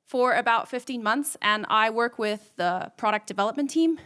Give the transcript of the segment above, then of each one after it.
for about 15 months, and I work with the product development team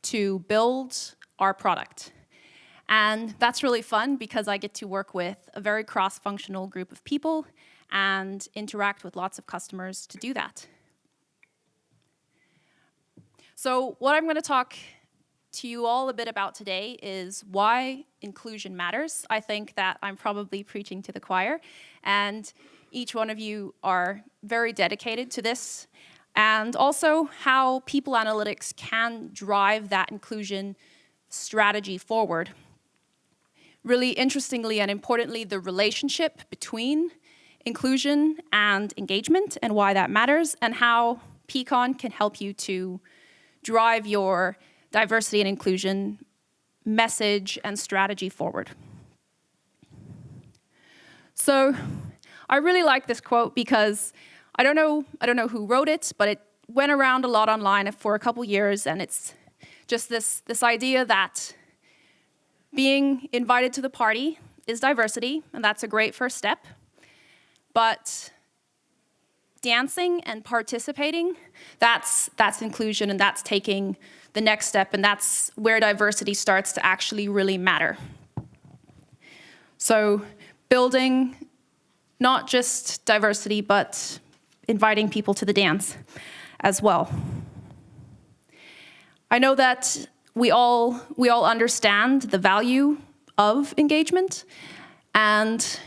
to build our product. And that's really fun because I get to work with a very cross-functional group of people and interact with lots of customers to do that. So what I'm going to talk to you all a bit about today is why inclusion matters. I think that I'm probably preaching to the choir, and each one of you are very dedicated to this, and also how people analytics can drive that inclusion strategy forward. Really interestingly and importantly, the relationship between inclusion and engagement and why that matters, and how Peakon can help you to drive your diversity and inclusion message and strategy forward. So I really like this quote because I don't know who wrote it, but it went around a lot online for a couple years, and it's just this idea that being invited to the party is diversity, and that's a great first step. But dancing and participating, that's inclusion, and that's taking the next step, and that's where diversity starts to actually really matter. So building not just diversity, but inviting people to the dance as well. I know that we all understand the value of engagement, and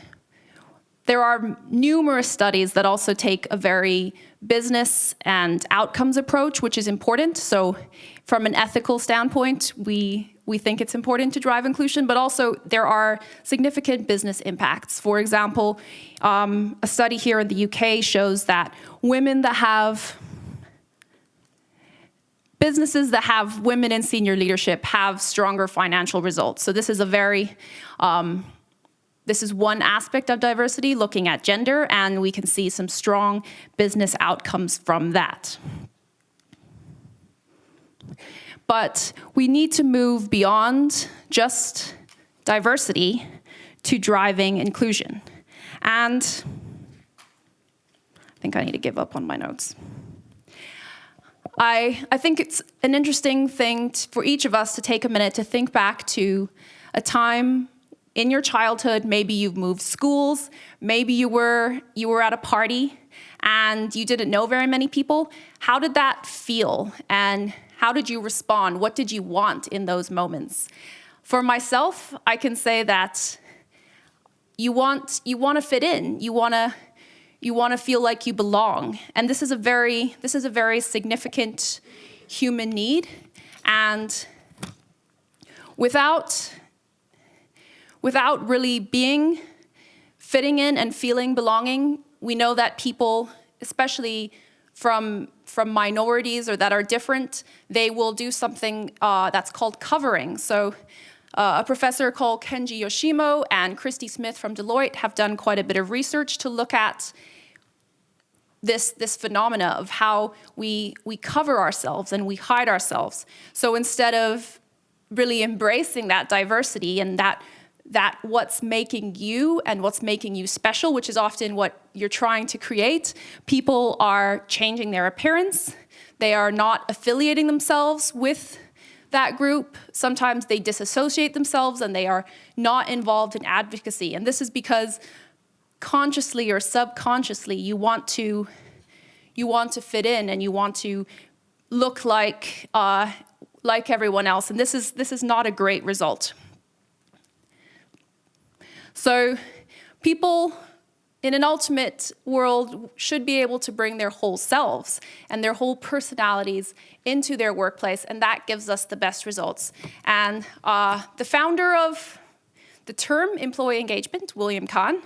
there are numerous studies that also take a very business and outcomes approach, which is important. So from an ethical standpoint, we think it's important to drive inclusion, but also there are significant business impacts. For example, a study here in the UK shows that businesses that have women in senior leadership have stronger financial results. So this is this is one aspect of diversity, looking at gender, and we can see some strong business outcomes from that. But we need to move beyond just diversity to driving inclusion. And I think I need to give up on my notes. I think it's an interesting thing for each of us to take a minute to think back to a time in your childhood. Maybe you've moved schools, maybe you were at a party and you didn't know very many people. How did that feel, and how did you respond? What did you want in those moments? For myself, I can say that you want to fit in. You want to feel like you belong, and this is a very significant human need. And without really fitting in and feeling belonging, we know that people, especially from minorities or that are different, they will do something that's called covering. So a professor called Kenji Yoshimo and Christy Smith from Deloitte have done quite a bit of research to look at this phenomena of how we cover ourselves and we hide ourselves. So instead of really embracing that diversity and that what's making you and what's making you special, which is often what you're trying to create, people are changing their appearance. They are not affiliating themselves with that group. Sometimes they disassociate themselves and they are not involved in advocacy. And this is because consciously or subconsciously you want to fit in and you want to look like everyone else. And this is not a great result. So people in an ultimate world should be able to bring their whole selves and their whole personalities into their workplace, and that gives us the best results. And the founder of the term employee engagement, William Kahn,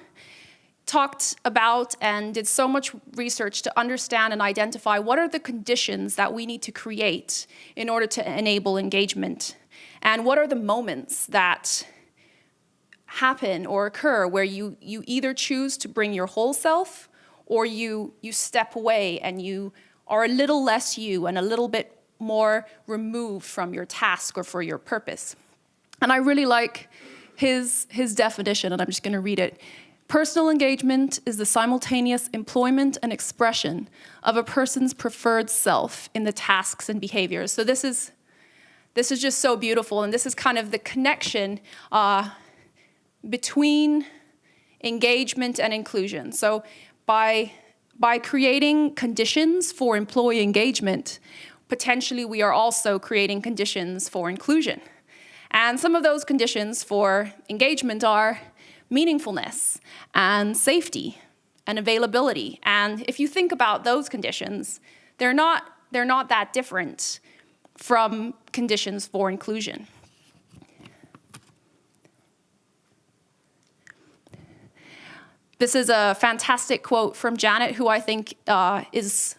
talked about and did so much research to understand and identify what are the conditions that we need to create in order to enable engagement, and what are the moments that happen or occur where you either choose to bring your whole self or you step away and you are a little less you and a little bit more removed from your task or for your purpose. And I really like his definition, and I'm just going to read it. Personal engagement is the simultaneous employment and expression of a person's preferred self in the tasks and behaviors. So this is just so beautiful, and this is kind of the connection between engagement and inclusion. So by creating conditions for employee engagement, potentially we are also creating conditions for inclusion. And some of those conditions for engagement are meaningfulness and safety and availability. And if you think about those conditions, they're not that different from conditions for inclusion. This is a fantastic quote from Janet, who I think is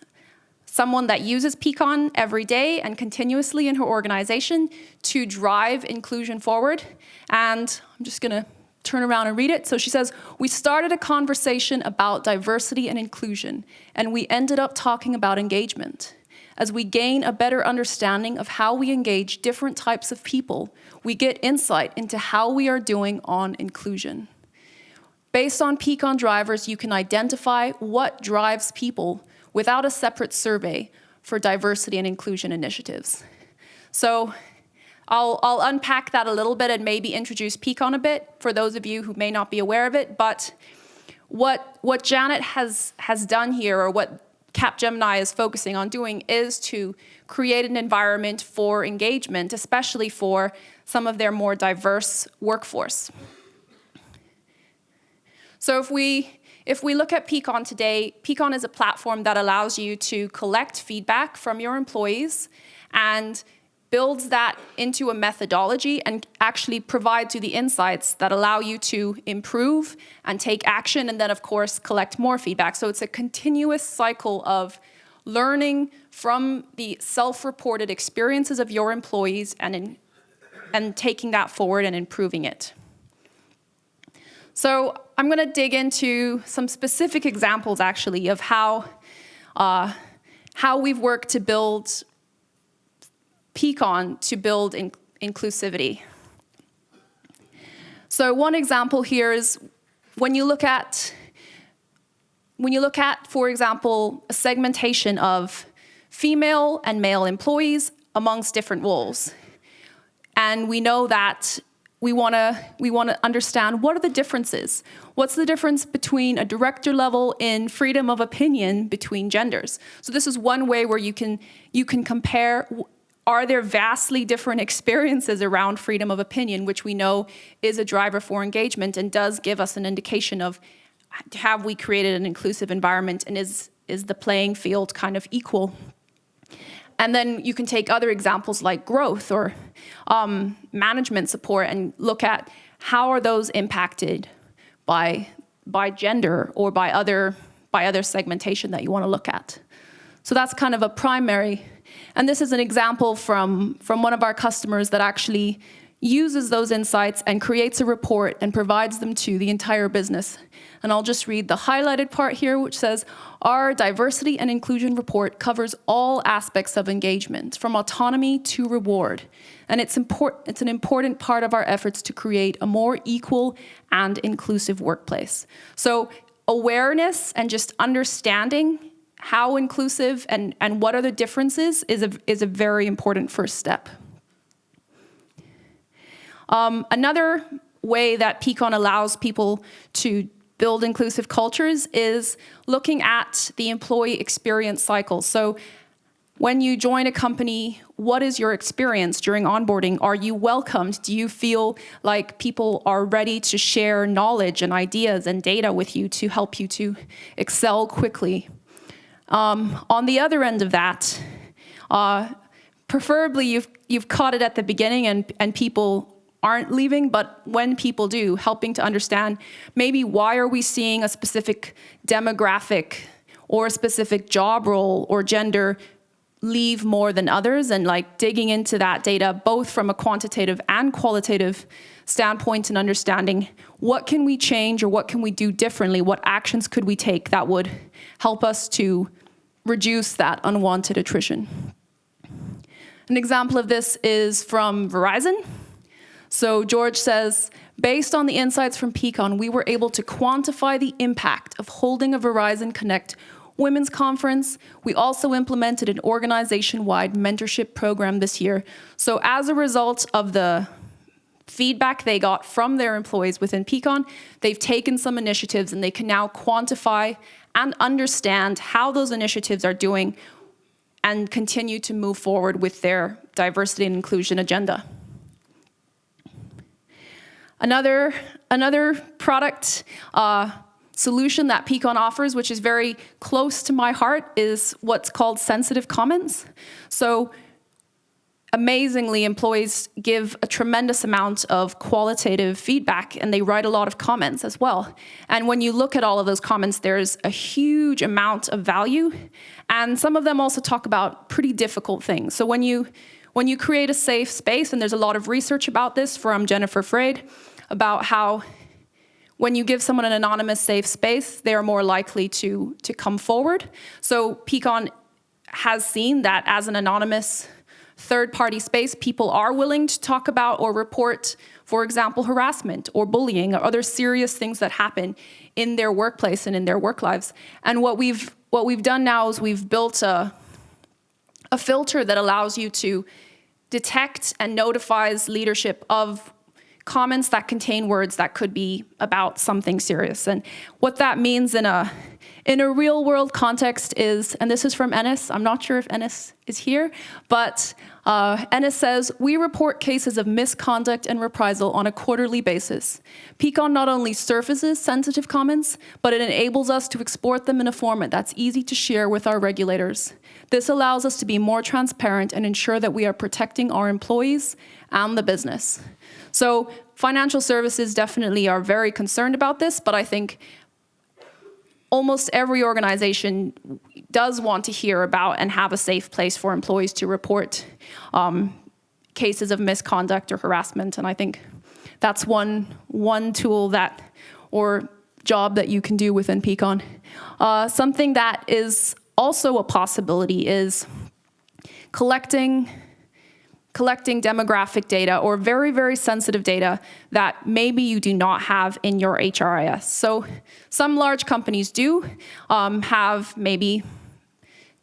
someone that uses Peakon every day and continuously in her organization to drive inclusion forward. And I'm just going to turn around and read it. So she says, "We started a conversation about diversity and inclusion, and we ended up talking about engagement. As we gain a better understanding of how we engage different types of people, we get insight into how we are doing on inclusion. Based on Peakon drivers, you can identify what drives people without a separate survey for diversity and inclusion initiatives." So I'll unpack that a little bit and maybe introduce Peakon a bit for those of you who may not be aware of it. But what Janet has done here, or what Capgemini is focusing on doing, is to create an environment for engagement, especially for some of their more diverse workforce. So if we look at Peakon today, Peakon is a platform that allows you to collect feedback from your employees and builds that into a methodology and actually provides you the insights that allow you to improve and take action, and then of course collect more feedback. So it's a continuous cycle of learning from the self-reported experiences of your employees and taking that forward and improving it. So I'm going to dig into some specific examples actually of how we've worked to build Peakon to build inclusivity. So one example here is when you look at, for example, a segmentation of female and male employees amongst different roles. And we know that we want to understand, what are the differences? What's the difference between a director level in freedom of opinion between genders? So this is one way where you can compare. Are there vastly different experiences around freedom of opinion, which we know is a driver for engagement and does give us an indication of, have we created an inclusive environment, and is the playing field kind of equal? And then you can take other examples like growth or management support and look at how are those impacted by gender or by other segmentation that you want to look at. So that's kind of a primary. And this is an example from one of our customers that actually uses those insights and creates a report and provides them to the entire business. And I'll just read the highlighted part here, which says, "Our diversity and inclusion report covers all aspects of engagement, from autonomy to reward. And it's an important part of our efforts to create a more equal and inclusive workplace." So awareness and just understanding how inclusive and what are the differences is a very important first step. Another way that Peakon allows people to build inclusive cultures is looking at the employee experience cycle. So when you join a company, what is your experience during onboarding? Are you welcomed? Do you feel like people are ready to share knowledge and ideas and data with you to help you to excel quickly? On the other end of that, preferably you've caught it at the beginning and people aren't leaving, but when people do, helping to understand maybe why are we seeing a specific demographic or a specific job role or gender leave more than others, and like digging into that data both from a quantitative and qualitative standpoint and understanding what can we change or what can we do differently, what actions could we take that would help us to reduce that unwanted attrition. An example of this is from Verizon. So George says, based on the insights from Peakon, we were able to quantify the impact of holding a Verizon Connect Women's Conference. We also implemented an organization-wide mentorship program this year. So as a result of the feedback they got from their employees within Peakon, they've taken some initiatives and they can now quantify and understand how those initiatives are doing and continue to move forward with their diversity and inclusion agenda. Another product solution that Peakon offers, which is very close to my heart, is what's called sensitive comments. So amazingly, employees give a tremendous amount of qualitative feedback, and they write a lot of comments as well. And when you look at all of those comments, there's a huge amount of value, and some of them also talk about pretty difficult things. So when you create a safe space, and there's a lot of research about this from Jennifer Freyd, about how when you give someone an anonymous safe space, they are more likely to come forward. So Peakon has seen that as an anonymous third-party space, people are willing to talk about or report, for example, harassment or bullying or other serious things that happen in their workplace and in their work lives. And what we've done now is we've built a filter that allows you to detect and notifies leadership of comments that contain words that could be about something serious. And what that means in a real world context is, and this is from Ennis, I'm not sure if Ennis is here, but Ennis says, we report cases of misconduct and reprisal on a quarterly basis. Peakon not only surfaces sensitive comments, but it enables us to export them in a format that's easy to share with our regulators. This allows us to be more transparent and ensure that we are protecting our employees and the business. So financial services definitely are very concerned about this, but I think almost every organization does want to hear about and have a safe place for employees to report cases of misconduct or harassment. And I think that's one tool that, or job that you can do within Peakon. Something that is also a possibility is collecting demographic data or very, very sensitive data that maybe you do not have in your HRIS. So some large companies do have maybe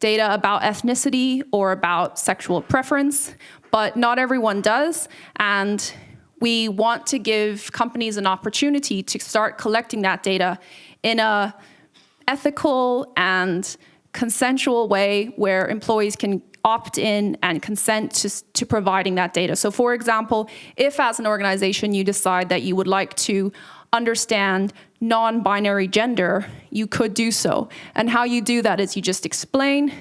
data about ethnicity or about sexual preference, but not everyone does. And we want to give companies an opportunity to start collecting that data in a ethical and consensual way where employees can opt in and consent to providing that data. So for example, if as an organization you decide that you would like to understand non-binary gender, you could do so. And how you do that is you just explain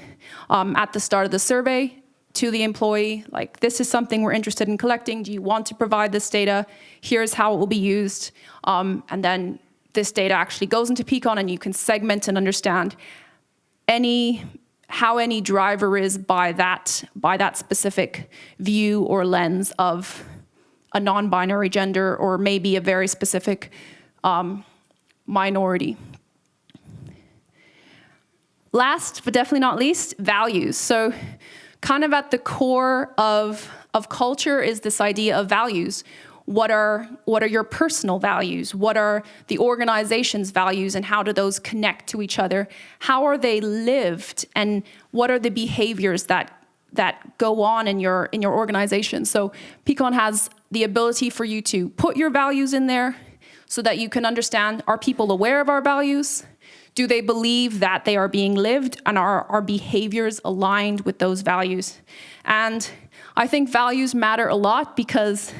at the start of the survey to the employee, like, this is something we're interested in collecting. Do you want to provide this data? Here's how it will be used. And then this data actually goes into Peakon, and you can segment and understand how any driver is by that specific view or lens of a non-binary gender or maybe a very specific minority. Last, but definitely not least, values. So kind of at the core of culture is this idea of values. What are your personal values? What are the organization's values, and how do those connect to each other? How are they lived, and what are the behaviors that go on in your organization? So Peakon has the ability for you to put your values in there so that you can understand, are people aware of our values? Do they believe that they are being lived, and are our behaviors aligned with those values? And I think values matter a lot because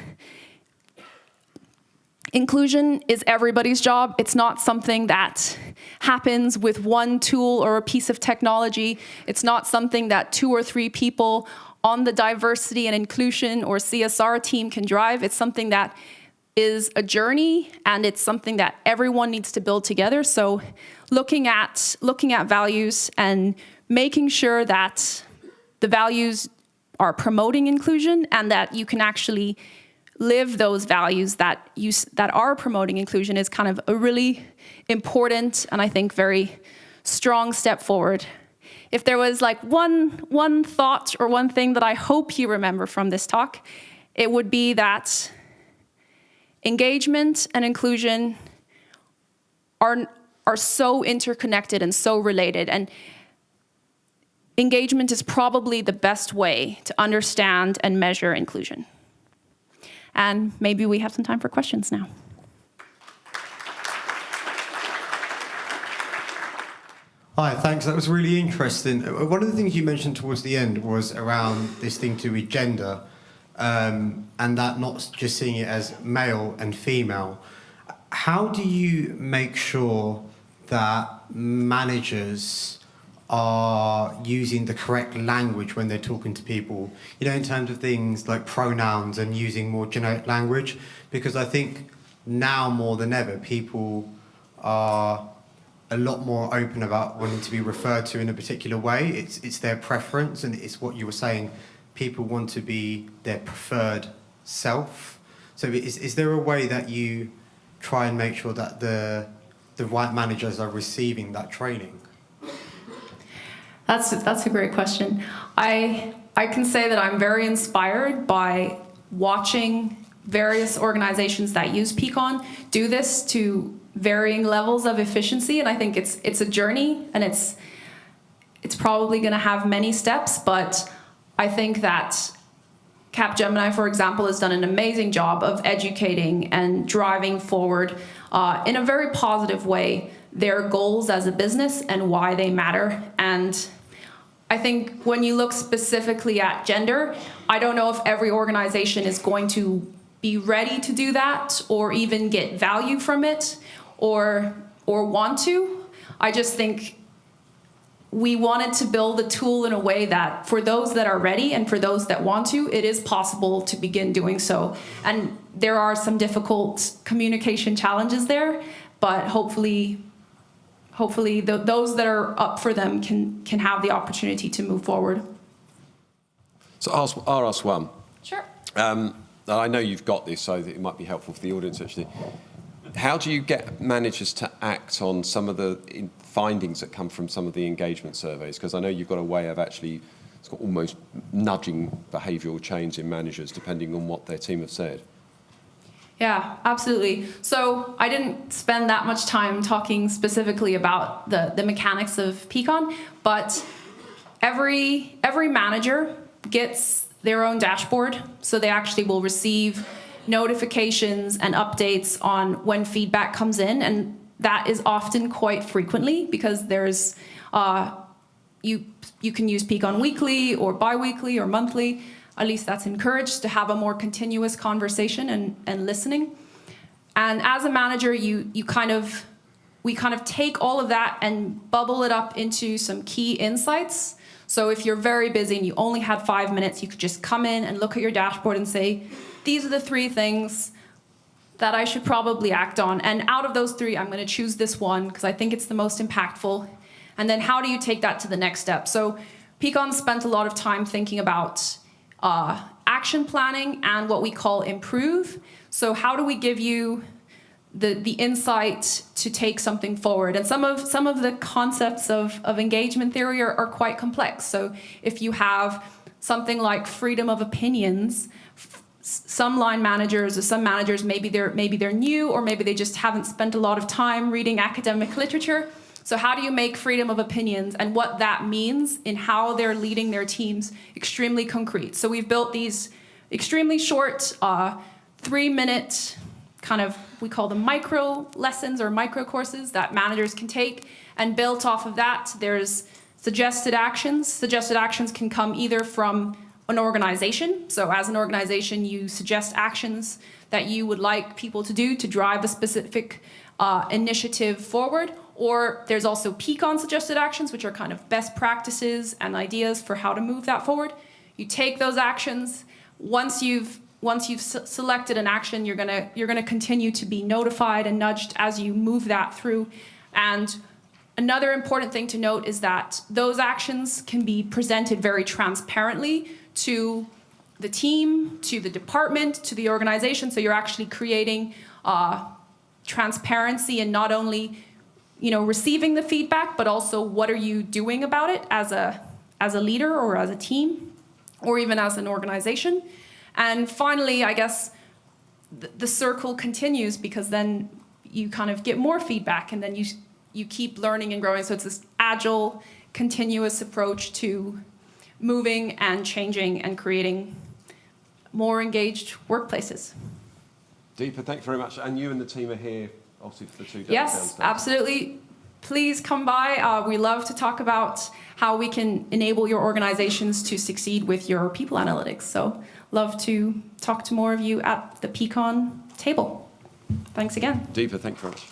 inclusion is everybody's job. It's not something that happens with one tool or a piece of technology. It's not something that 2 or 3 people on the diversity and inclusion or CSR team can drive. It's something that is a journey, and it's something that everyone needs to build together. So looking at values and making sure that the values are promoting inclusion and that you can actually live those values that are promoting inclusion is kind of a really important and I think very strong step forward. If there was like one thought or one thing that I hope you remember from this talk, it would be that engagement and inclusion are so interconnected and so related. And engagement is probably the best way to understand and measure inclusion. And maybe we have some time for questions now. Hi, thanks. That was really interesting. One of the things you mentioned towards the end was around this thing to with gender, and that not just seeing it as male and female. How do you make sure that managers are using the correct language when they're talking to people, in terms of things like pronouns and using more generic language? Because I think now more than ever, people are a lot more open about wanting to be referred to in a particular way. It's their preference, and it's what you were saying. People want to be their preferred self. So is there a way that you try and make sure that the right managers are receiving that training? That's a great question. I can say that I'm very inspired by watching various organizations that use Peakon do this to varying levels of efficiency, and I think it's a journey, and it's probably going to have many steps, but I think that Capgemini, for example, has done an amazing job of educating and driving forward in a very positive way their goals as a business and why they matter. And I think when you look specifically at gender, I don't know if every organization is going to be ready to do that or even get value from it or want to. I just think we wanted to build a tool in a way that for those that are ready and for those that want to, it is possible to begin doing so. And there are some difficult communication challenges there, but hopefully those that are up for them can have the opportunity to move forward. So I'll ask one. Sure. I know you've got this, so that it might be helpful for the audience, actually. How do you get managers to act on some of the findings that come from some of the engagement surveys? Because I know you've got a way of actually almost nudging behavioural change in managers depending on what their team have said. Yeah, absolutely. So I didn't spend that much time talking specifically about the mechanics of Peakon, but every manager gets their own dashboard, so they actually will receive notifications and updates on when feedback comes in, and that is often quite frequently because there's you can use Peakon weekly or bi-weekly or monthly. At least that's encouraged to have a more continuous conversation and listening. And as a manager, we kind of take all of that and bubble it up into some key insights. So if you're very busy and you only had 5 minutes, you could just come in and look at your dashboard and say, these are the 3 things that I should probably act on. And out of those 3, I'm going to choose this one because I think it's the most impactful. And then how do you take that to the next step? So Peakon spent a lot of time thinking about action planning and what we call improve. So how do we give you the insight to take something forward? And some of the concepts of engagement theory are quite complex. So if you have something like freedom of opinions, some line managers or some managers, maybe they're new, or maybe they just haven't spent a lot of time reading academic literature. So how do you make freedom of opinions and what that means in how they're leading their teams extremely concrete? So we've built these extremely short 3-minute kind of, we call them micro lessons or micro courses that managers can take. And built off of that, there's suggested actions. Suggested actions can come either from an organization. So as an organization, you suggest actions that you would like people to do to drive a specific initiative forward. Or there's also Peakon suggested actions, which are kind of best practices and ideas for how to move that forward. You take those actions. Once you've selected an action, you're gonna continue to be notified and nudged as you move that through. And another important thing to note is that those actions can be presented very transparently to the team, to the department, to the organization. So you're actually creating transparency in not only receiving the feedback, but also what are you doing about it as a leader or as a team or even as an organization. And finally, I guess the circle continues, because then you kind of get more feedback, and then you keep learning and growing. So it's this agile, continuous approach to moving and changing and creating more engaged workplaces. Deepa, thanks very much. And you and the team are here, obviously, for the 2 days. Yes, downstairs. absolutely. Please come by. We love to talk about how we can enable your organizations to succeed with your people analytics. So love to talk to more of you at the Peakon table. Thanks again. Deepa, thank you very much.